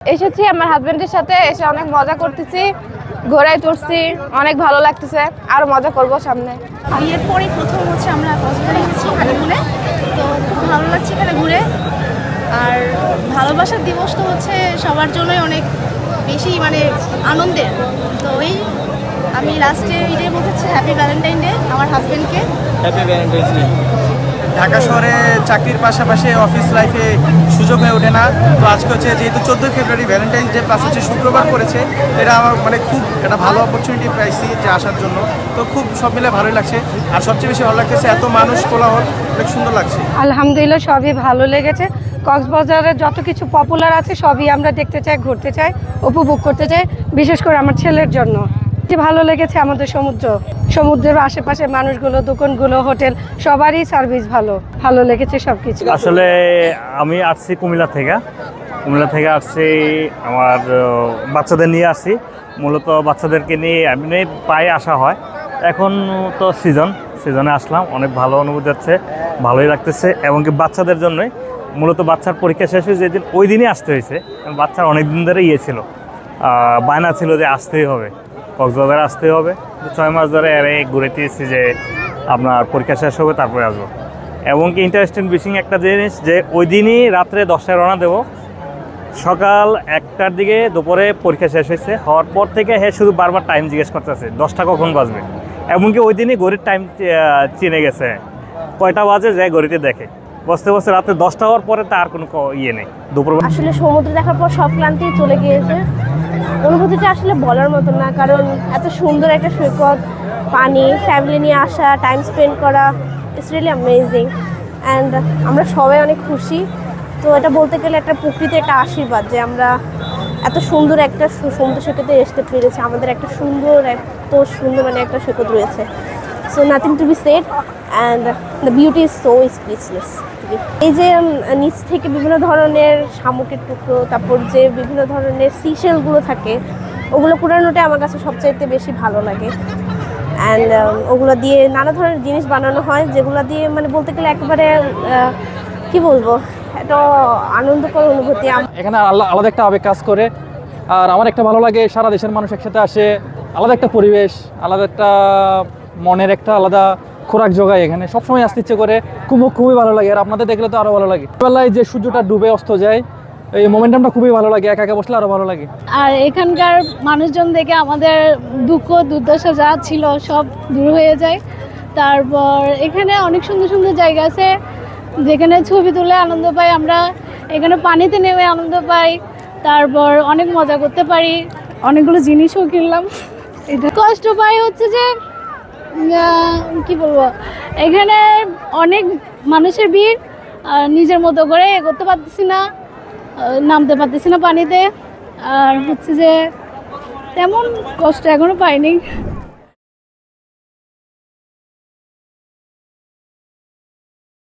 এসেছি আমার হাজবেন্ডের সাথে, এসে অনেক মজা করতেছি, ঘোরাই তুলছি, অনেক ভালো লাগতেছে, আরো মজা করব সামনে। বিয়ের পরে প্রথম হচ্ছে আমরা কক্সবাজারে এসেছি হানিমুনে, তো খুব ভালো লাগছে এখানে ঘুরে। আর ভালোবাসার দিবস তো হচ্ছে সবার জন্যই অনেক বেশি মানে আনন্দের। তো ওই আমি লাস্টে এটাই বলতেছি হ্যাপি ভ্যালেন্টাইন ডে আমার হাজবেন্ডকে। Happy Valentine's day. ঢাকা শহরে চাকরির পাশাপাশি অফিস লাইফে সুযোগ হয়ে ওঠে না, তো আজকে হচ্ছে যেহেতু 14 ফেব্রুয়ারি ভ্যালেন্টাইন্স ডে প্লাস হচ্ছে শুক্রবার পড়েছে, এটা আমার মানে খুব একটা ভালো অপরচুনিটি পাইছি যে আসার জন্য। তো খুব সব মিলে ভালোই লাগছে, আর সবচেয়ে বেশি ভালো লাগতেছে এত মানুষ কোলাহল, অনেক সুন্দর লাগছে। আলহামদুলিল্লাহ সবই ভালো লেগেছে। কক্সবাজারে যত কিছু পপুলার আছে সবই আমরা দেখতে চাই, ঘুরতে চাই, উপভোগ করতে চাই, বিশেষ করে আমার ছেলের জন্য। ভালো লেগেছে আমাদের সমুদ্রের আশেপাশে মানুষগুলো, দোকানগুলো, হোটেল, সবারই সার্ভিস ভালো লেগেছে সবকিছু। আসলে আমি আসছি কুমিল্লা থেকে আসছি, আমার বাচ্চাদের নিয়ে আসছি। মূলত বাচ্চাদেরকে নিয়ে এমনি পায়ে আসা হয়, এখন তো সিজনে আসলাম, অনেক ভালো অনুভূতি হচ্ছে, ভালোই লাগতেছে। এবং কি বাচ্চাদের জন্যই মূলত বাচ্চার পরীক্ষা শেষ হয়েছে যেদিন, ওই দিনই আসতে হয়েছে। বাচ্চার অনেক দিন ধরে ছিল, বায়না ছিল যে আসতেই হবে, কক্সবাজারে আসতে হবে। 6 মাস ধরে ঘুরেতেছি যে আপনার পরীক্ষা শেষ হবে তারপরে আসবো। এবং কি ইন্টারেস্টিং বিশিং একটা জিনিস যে ওই দিনই রাত্রে 10টায় রওনা দেবো, সকাল 1টার দিকে দুপুরে পরীক্ষা শেষ হয়েছে, হওয়ার পর থেকে শুধু বারবার টাইম জিজ্ঞেস করতেছে 10টা কখন বাজবে। এমনকি ওই দিনই ঘড়ির টাইম চিনে গেছে, কয়টা বাজে যায় ঘড়িতে দেখে, বসতে রাত্রে 10টা হওয়ার পরে তার কোনো ইয়ে নেই। দুপুর আসলে সমুদ্র দেখার পর সব ক্লান্তি চলে গিয়েছে। অনুভূতিটা আসলে বলার মতো না, কারণ এত সুন্দর একটা সৈকত, পানি, ফ্যামিলি নিয়ে আসা, টাইম স্পেন্ড করা, ইটস রিয়েলি অ্যামেজিং। অ্যান্ড আমরা সবাই অনেক খুশি। তো এটা বলতে গেলে একটা প্রকৃতির একটা আশীর্বাদ যে আমরা এত সুন্দর একটা সমুদ্র সৈকতে আসতে পেরেছি। আমাদের এত সুন্দর মানে একটা সৈকত রয়েছে। So nothing to B shed, and the beauty is so speechless. এই যে নিচ থেকে বিভিন্ন ধরনের শামুকের টুকরো, তারপর যে বিভিন্ন ধরনের সিশেলগুলো থাকে, ওগুলো পুরানোটা আমার কাছে সবচাইতে বেশি ভালো লাগে। অ্যান্ড ওগুলো দিয়ে নানা ধরনের জিনিস বানানো হয়, যেগুলো দিয়ে মানে বলতে গেলে একেবারে কি বলবো, একটা আনন্দকর অনুভূতি। এখানে আলাদা একটা আবেগ কাজ করে। আর আমার একটা ভালো লাগে, সারা দেশের মানুষ একসাথে আসে, আলাদা একটা পরিবেশ, আলাদা একটা মনের একটা আলাদা খোরাক জোগায়। এখানে সবসময় আসতে ইচ্ছে করে, খুবই ভালো লাগে। আর আপনাদের দেখলে তো আরও ভালো লাগে। বেলায় যে সূর্যটা ডুবে অস্ত যায়, এই মোমেন্টামটা খুবই ভালো লাগে, একা বসলে আরও ভালো লাগে। আর এখানকার মানুষজন দেখে আমাদের দুঃখ দুর্দশা যা ছিল সব দূর হয়ে যায়। তারপর এখানে অনেক সুন্দর সুন্দর জায়গা আছে যেখানে ছবি তুলে আনন্দ পাই আমরা, এখানে পানিতে নেমে আনন্দ পাই, তারপর অনেক মজা করতে পারি, অনেকগুলো জিনিসও কিনলাম। এটা কষ্ট পাই হচ্ছে যে কি বলবো, এখানে অনেক মানুষের ভিড়, নিজের মতো করে করতে পারতেছি না, নামতে পারতেছি না পানিতে। আর হচ্ছে যে তেমন কষ্ট এখনো পাইনি।